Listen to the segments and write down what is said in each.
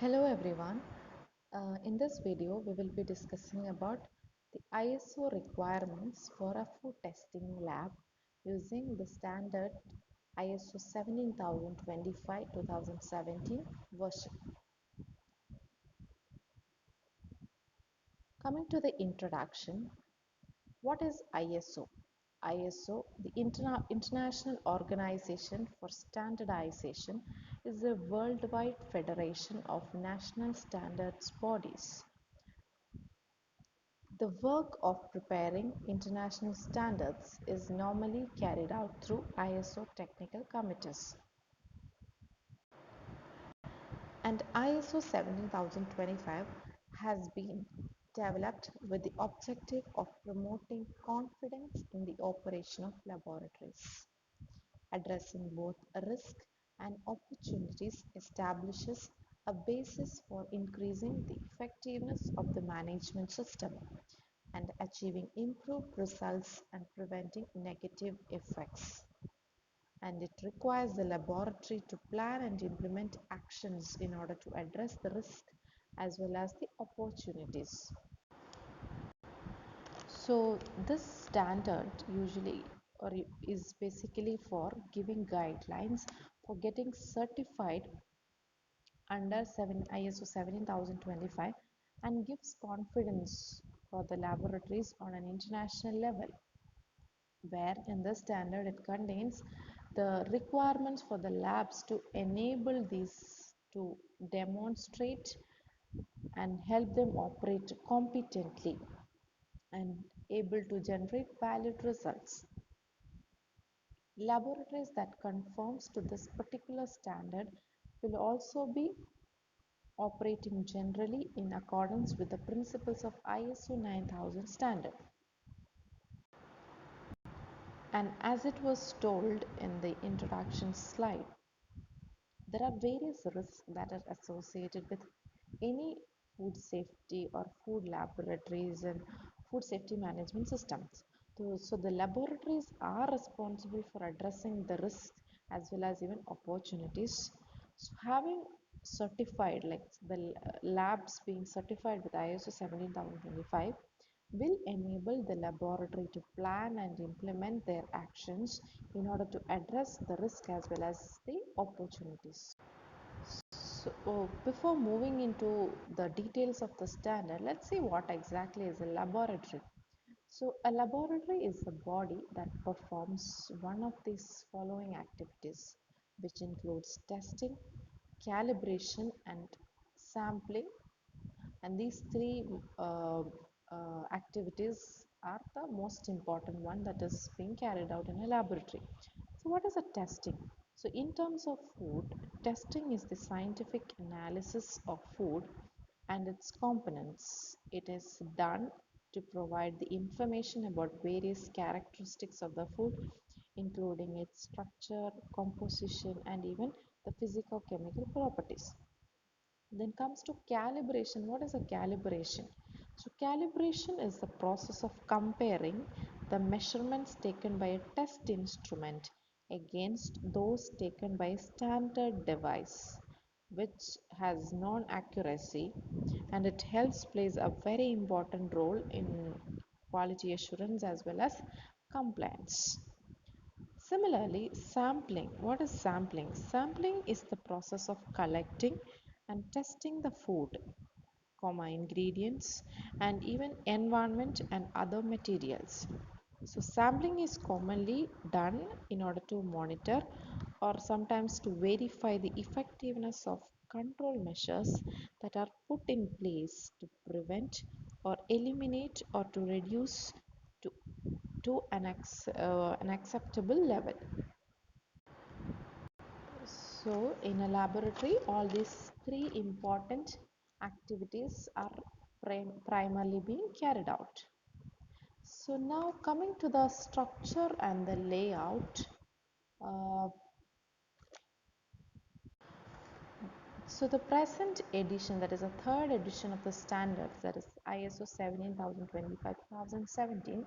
Hello everyone. In this video, we will be discussing about the ISO requirements for a food testing lab using the standard ISO 17025-2017 version. Coming to the introduction, what is ISO? ISO, the International Organization for Standardization, is a worldwide federation of national standards bodies. The work of preparing international standards is normally carried out through ISO technical committees. And ISO 17025 has been developed with the objective of promoting confidence in the operation of laboratories. Addressing both risk and opportunities establishes a basis for increasing the effectiveness of the management system and achieving improved results and preventing negative effects. And it requires the laboratory to plan and implement actions in order to address the risk as well as the opportunities. So this standard usually or is basically for giving guidelines for getting certified under ISO 17025 and gives confidence for the laboratories on an international level, where in this standard it contains the requirements for the labs to enable these to demonstrate and help them operate competently and able to generate valid results. Laboratories that conforms to this particular standard will also be operating generally in accordance with the principles of ISO 9000 standard. And as it was told in the introduction slide, there are various risks that are associated with any food safety or food laboratories and food safety management systems. So the laboratories are responsible for addressing the risks as well as even opportunities. So having certified, like the labs being certified with ISO 17025 will enable the laboratory to plan and implement their actions in order to address the risk as well as the opportunities. So before moving into the details of the standard, let's see what exactly is a laboratory. So a laboratory is a body that performs one of these following activities, which includes testing, calibration and sampling, and these three activities are the most important one that is being carried out in a laboratory. So what is a testing? So in terms of food, testing is the scientific analysis of food and its components. It is done to provide the information about various characteristics of the food, including its structure, composition and even the physical chemical properties. Then comes to calibration. What is a calibration? So calibration is the process of comparing the measurements taken by a test instrument against those taken by a standard device, which has non-accuracy, and it helps plays a very important role in quality assurance as well as compliance. Similarly, sampling. What is sampling? Sampling is the process of collecting and testing the food, ingredients, and even environment and other materials. So sampling is commonly done in order to monitor or sometimes to verify the effectiveness of control measures that are put in place to prevent or eliminate or to reduce to, an acceptable level. So in a laboratory, all these three important activities are primarily being carried out. So now coming to the structure and the layout. Uh, so the present edition, that is a third edition of the standards, that is ISO 17025-2017,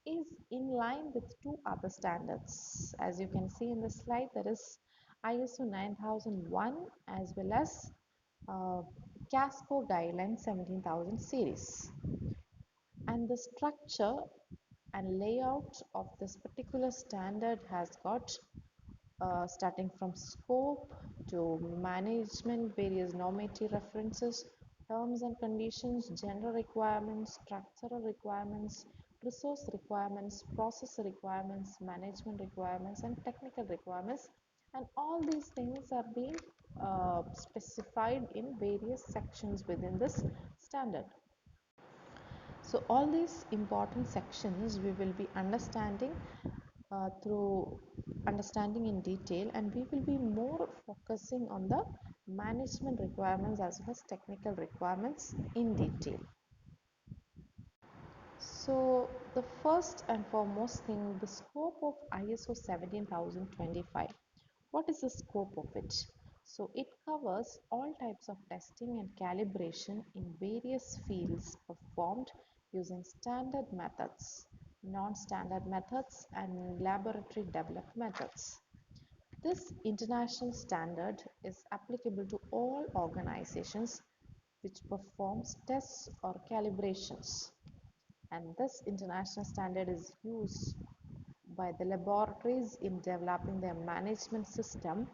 is in line with two other standards. As you can see in the slide, that is ISO 9001 as well as uh, Casco Guideline 17,000 series. And the structure and layout of this particular standard has got starting from scope to management, various normative references, terms and conditions, general requirements, structural requirements, resource requirements, process requirements, management requirements, and technical requirements. And all these things are being specified in various sections within this standard. So all these important sections we will be understanding through understanding in detail, and we will be more focusing on the management requirements as well as technical requirements in detail. So the first and foremost thing, the scope of ISO 17025. What is the scope of it? So it covers all types of testing and calibration in various fields performed using standard methods, non-standard methods, and laboratory developed methods. This international standard is applicable to all organizations which performs tests or calibrations, and this international standard is used by the laboratories in developing their management system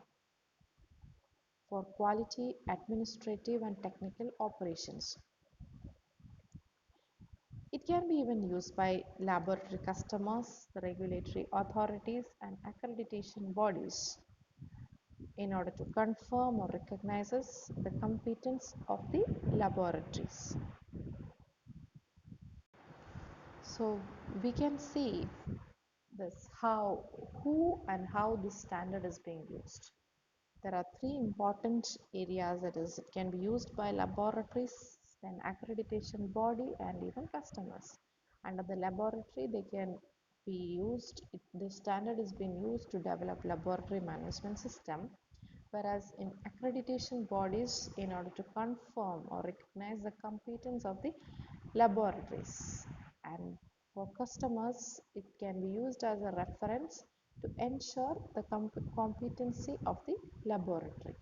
for quality, administrative, and technical operations. It can be even used by laboratory customers, the regulatory authorities, and accreditation bodies in order to confirm or recognizes the competence of the laboratories. So we can see this how, who, and how this standard is being used. There are three important areas, that is, it can be used by laboratories, then accreditation body, and even customers. Under the laboratory, they can be used, the standard is being used to develop laboratory management system, whereas in accreditation bodies, in order to confirm or recognize the competence of the laboratories. And for customers, it can be used as a reference to ensure the competency of the laboratory.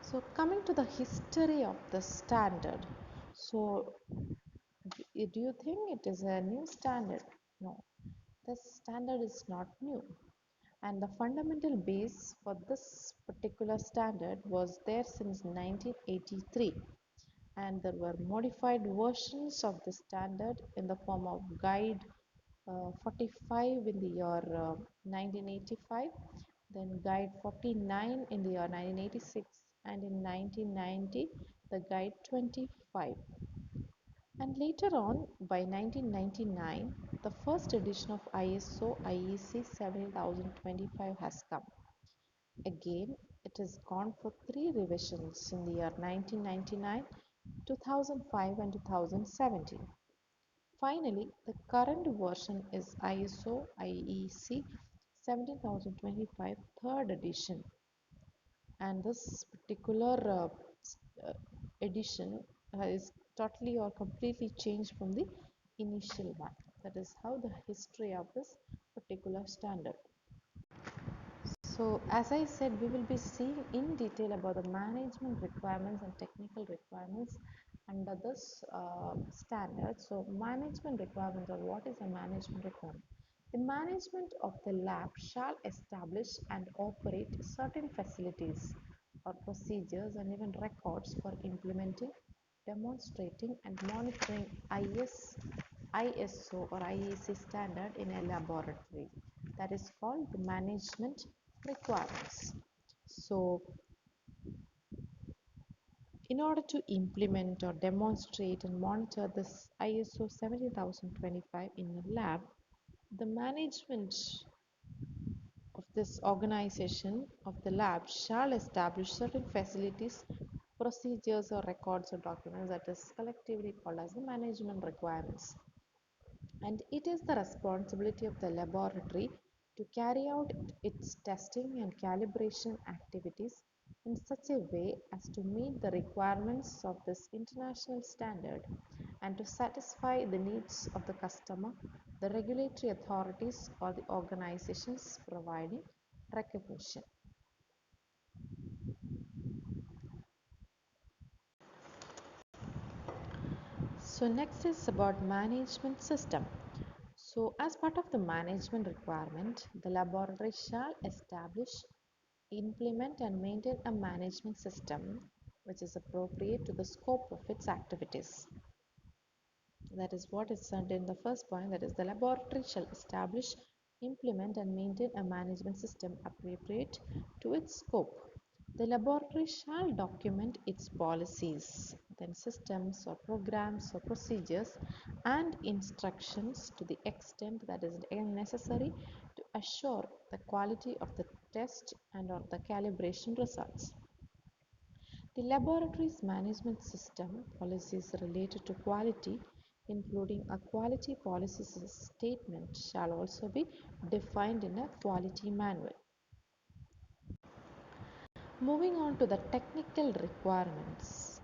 So coming to the history of the standard. So do you think it is a new standard? No, the standard is not new. And the fundamental base for this particular standard was there since 1983. And there were modified versions of the standard in the form of Guide 45 in the year 1985, then Guide 49 in the year 1986, and in 1990 the Guide 25. And later on, by 1999, the first edition of ISO IEC 17025 has come. Again, it has gone for three revisions in the year 1999, 2005, and 2017. Finally, the current version is ISO IEC 17025 third edition, and this particular edition is totally or completely changed from the initial one. That is how the history of this particular standard. So as I said, we will be seeing in detail about the management requirements and technical requirements under this standard. So management requirements, or what is a management requirement? The management of the lab shall establish and operate certain facilities or procedures and even records for implementing, demonstrating, and monitoring ISO or IEC standard in a laboratory. That is called the management requirements. So in order to implement or demonstrate and monitor this ISO 17025 in a lab, the management of this organization of the lab shall establish certain facilities, procedures, or records or documents, that is collectively called as the management requirements. And it is the responsibility of the laboratory to carry out its testing and calibration activities in such a way as to meet the requirements of this international standard and to satisfy the needs of the customer, the regulatory authorities, or the organizations providing recognition. So next is about management system. So as part of the management requirement, the laboratory shall establish, implement and maintain a management system which is appropriate to the scope of its activities. That is what is said in the first point, that is the laboratory shall establish, implement and maintain a management system appropriate to its scope. The laboratory shall document its policies, then systems or programs or procedures and instructions to the extent that is necessary to assure the quality of the test and or the calibration results. The laboratory's management system policies related to quality, including a quality policy statement, shall also be defined in a quality manual. Moving on to the technical requirements.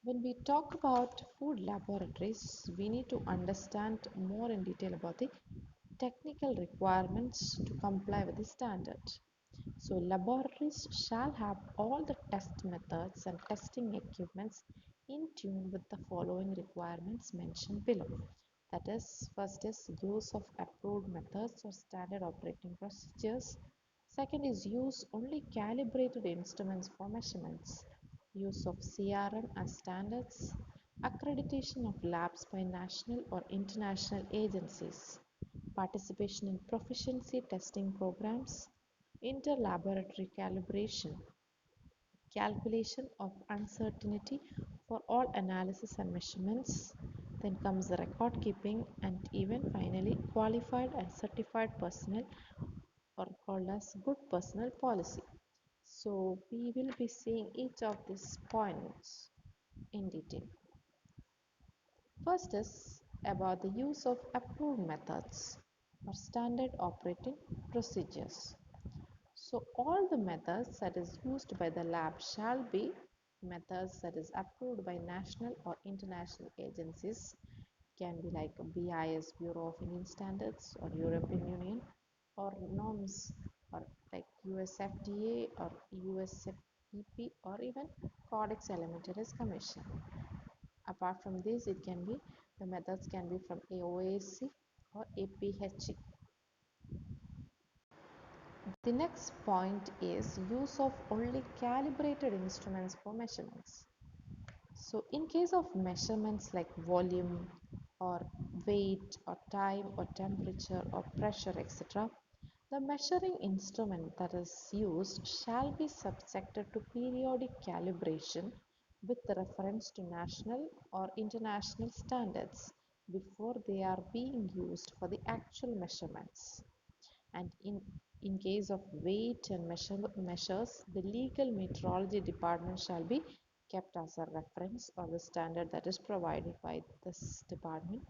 When we talk about food laboratories, we need to understand more in detail about the technical requirements to comply with the standard. So laboratories shall have all the test methods and testing equipments in tune with the following requirements mentioned below. That is, first is use of approved methods or standard operating procedures. Second is use only calibrated instruments for measurements. Use of CRM as standards. Accreditation of labs by national or international agencies. Participation in proficiency testing programs. Interlaboratory calibration, calculation of uncertainty for all analysis and measurements. Then comes the record keeping, and even finally qualified and certified personnel, or called as good personnel policy. So we will be seeing each of these points in detail. First is about the use of approved methods or standard operating procedures. So all the methods that is used by the lab shall be methods that is approved by national or international agencies. Can be like BIS, Bureau of Indian Standards, or European Union, or norms, or like US FDA or USFEP, or even Codex Alimentarius Commission. Apart from this, it can be the methods can be from AOAC or APHE. The next point is use of only calibrated instruments for measurements. So in case of measurements like volume or weight or time or temperature or pressure, etc., the measuring instrument that is used shall be subjected to periodic calibration with reference to national or international standards before they are being used for the actual measurements. And in case of weight and measures, the legal metrology department shall be kept as a reference or the standard that is provided by this department.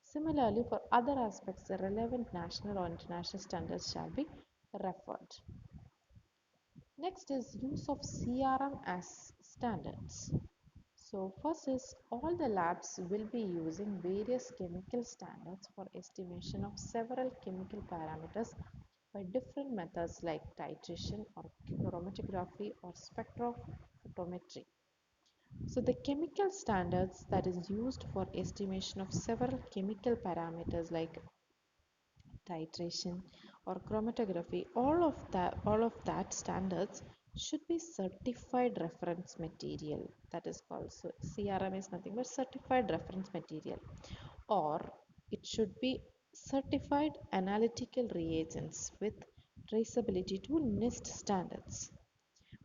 Similarly, for other aspects, the relevant national or international standards shall be referred. Next is use of CRM as standards. So first is all the labs will be using various chemical standards for estimation of several chemical parameters by different methods like titration or chromatography or spectrophotometry. So the chemical standards that is used for estimation of several chemical parameters like titration or chromatography, all of that standards should be certified reference material, that is called, so CRM is nothing but certified reference material, or it should be certified analytical reagents with traceability to NIST standards.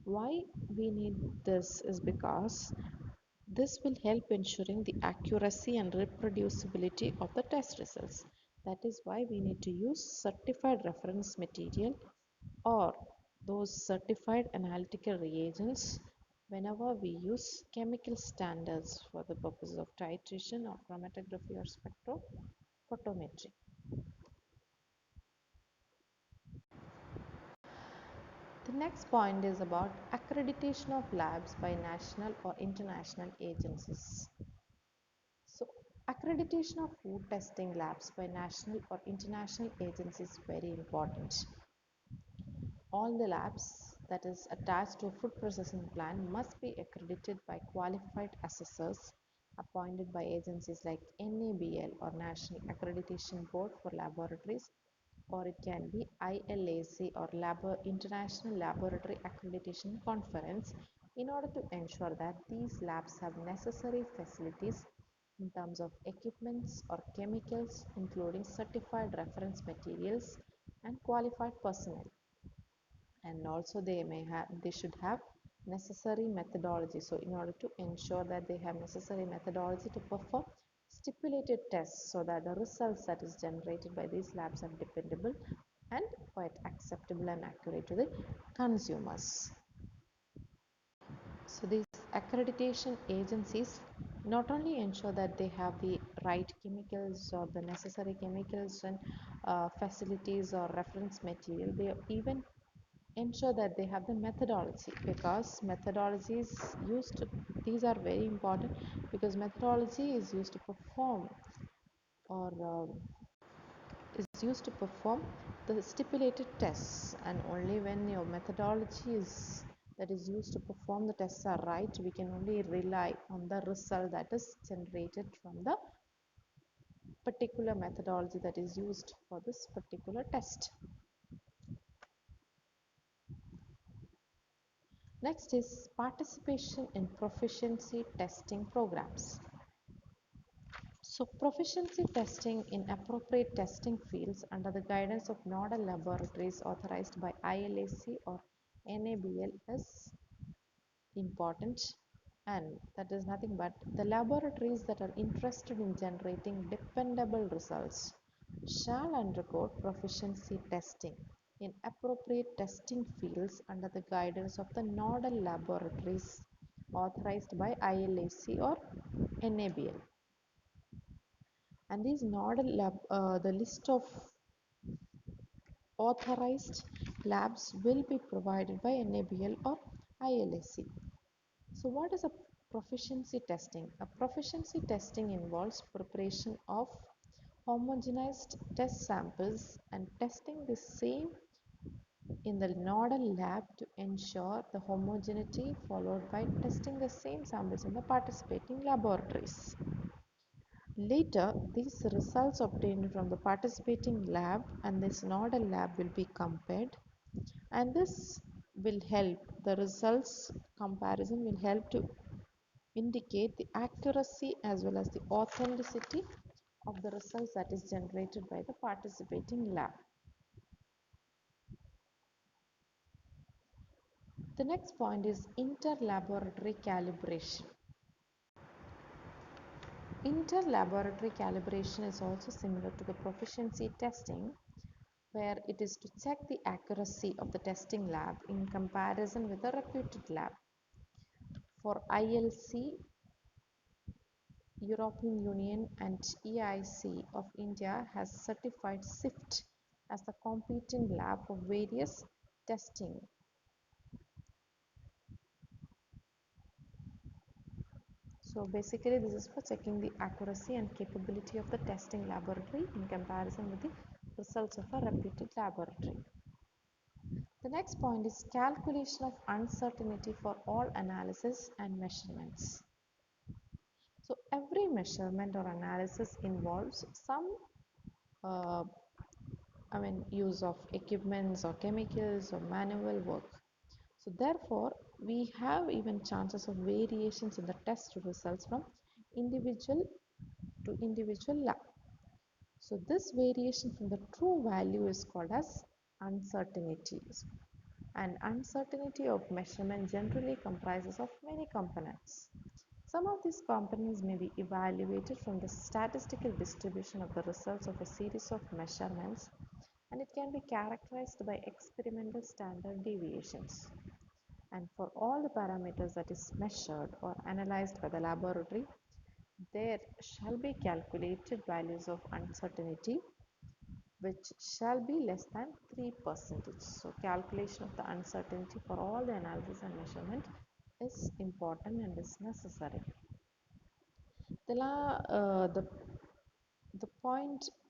Why we need this is because this will help ensuring the accuracy and reproducibility of the test results. That is why we need to use certified reference material or those certified analytical reagents whenever we use chemical standards for the purpose of titration or chromatography or spectrophotometry. The next point is about accreditation of labs by national or international agencies. So, accreditation of food testing labs by national or international agencies is very important. All the labs that is attached to a food processing plant must be accredited by qualified assessors appointed by agencies like NABL or National Accreditation Board for Laboratories, or it can be ILAC or International Laboratory Accreditation Conference, in order to ensure that these labs have necessary facilities in terms of equipments or chemicals, including certified reference materials and qualified personnel. And also they should have necessary methodology. So in order to ensure that they have necessary methodology to perform stipulated tests, so that the results that is generated by these labs are dependable and quite acceptable and accurate to the consumers. So these accreditation agencies not only ensure that they have the right chemicals or the necessary chemicals and facilities or reference material, they even ensure that they have the methodology, because methodology is used to, these are very important, because methodology is used to perform or is used to perform the stipulated tests, and only when your methodology is that is used to perform the tests are right, we can only rely on the result that is generated from the particular methodology that is used for this particular test. Next is participation in proficiency testing programs. So proficiency testing in appropriate testing fields under the guidance of nodal laboratories authorized by ILAC or NABL is important, and that is nothing but the laboratories that are interested in generating dependable results shall undergo proficiency testing in appropriate testing fields under the guidance of the nodal laboratories authorized by ILAC or NABL. And these nodal the list of authorized labs will be provided by NABL or ILAC. So what is a proficiency testing? A proficiency testing involves preparation of homogenized test samples and testing the same in the nodal lab to ensure the homogeneity, followed by testing the same samples in the participating laboratories. Later, these results obtained from the participating lab and this nodal lab will be compared, and this will help, the results comparison will help to indicate the accuracy as well as the authenticity of the results that is generated by the participating lab. The next point is inter-laboratory calibration. Inter-laboratory calibration is also similar to the proficiency testing, where it is to check the accuracy of the testing lab in comparison with a reputed lab. For ILC, European Union and EIC of India has certified SIFT as the competent lab for various testing. So basically this is for checking the accuracy and capability of the testing laboratory in comparison with the results of a reputed laboratory. The next point is calculation of uncertainty for all analysis and measurements. So every measurement or analysis involves some uh, use of equipments or chemicals or manual work. So therefore, we have even chances of variations in the test results from individual to individual lab. So this variation from the true value is called as uncertainties. And uncertainty of measurement generally comprises of many components. Some of these components may be evaluated from the statistical distribution of the results of a series of measurements, and it can be characterized by experimental standard deviations. And for all the parameters that is measured or analyzed by the laboratory, there shall be calculated values of uncertainty which shall be less than 3%. So calculation of the uncertainty for all the analysis and measurement is important and is necessary. The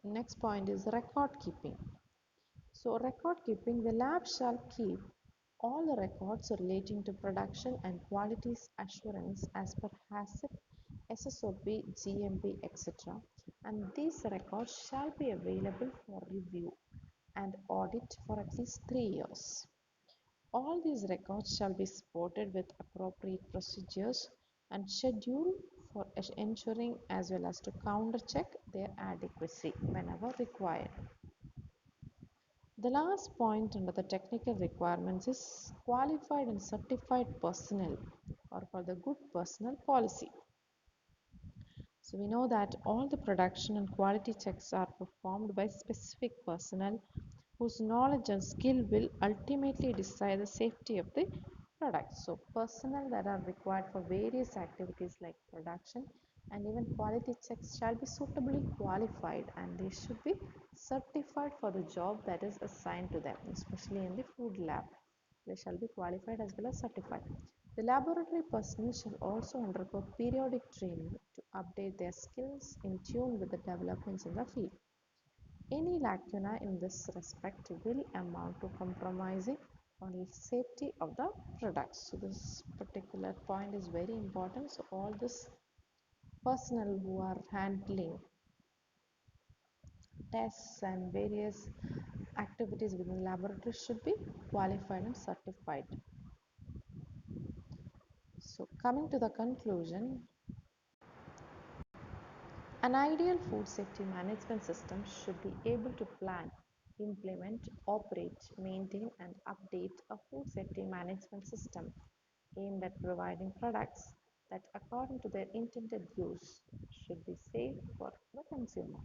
next point is record keeping. So record keeping, the lab shall keep all the records relating to production and quality assurance as per HACCP SSOP, GMP, etc. And these records shall be available for review and audit for at least 3 years. All these records shall be supported with appropriate procedures and schedule for ensuring as well as to counter check their adequacy whenever required. The last point under the technical requirements is qualified and certified personnel or called the good personnel policy. So we know that all the production and quality checks are performed by specific personnel whose knowledge and skill will ultimately decide the safety of the product. So personnel that are required for various activities like production and even quality checks shall be suitably qualified and they should be certified for the job that is assigned to them, especially in the food lab. They shall be qualified as well as certified. The laboratory personnel shall also undergo periodic training to update their skills in tune with the developments in the field. Any lacuna in this respect will amount to compromising on the safety of the products. So this particular point is very important. So all this personnel who are handling tests and various activities within the laboratory should be qualified and certified. So coming to the conclusion, an ideal food safety management system should be able to plan, implement, operate, maintain and update a food safety management system aimed at providing products that according to their intended use should be safe for the consumer.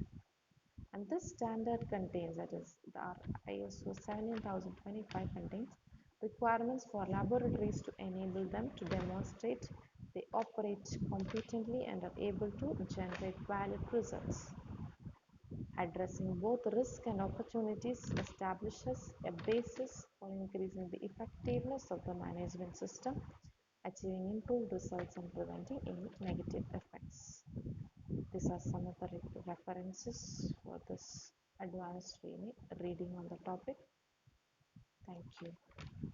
And this standard contains, that is the ISO 17025 contains requirements for laboratories to enable them to demonstrate they operate competently and are able to generate valid results. Addressing both risk and opportunities establishes a basis for increasing the effectiveness of the management system, achieving improved results and preventing any negative effects. These are some of the references for this advanced reading on the topic. Thank you.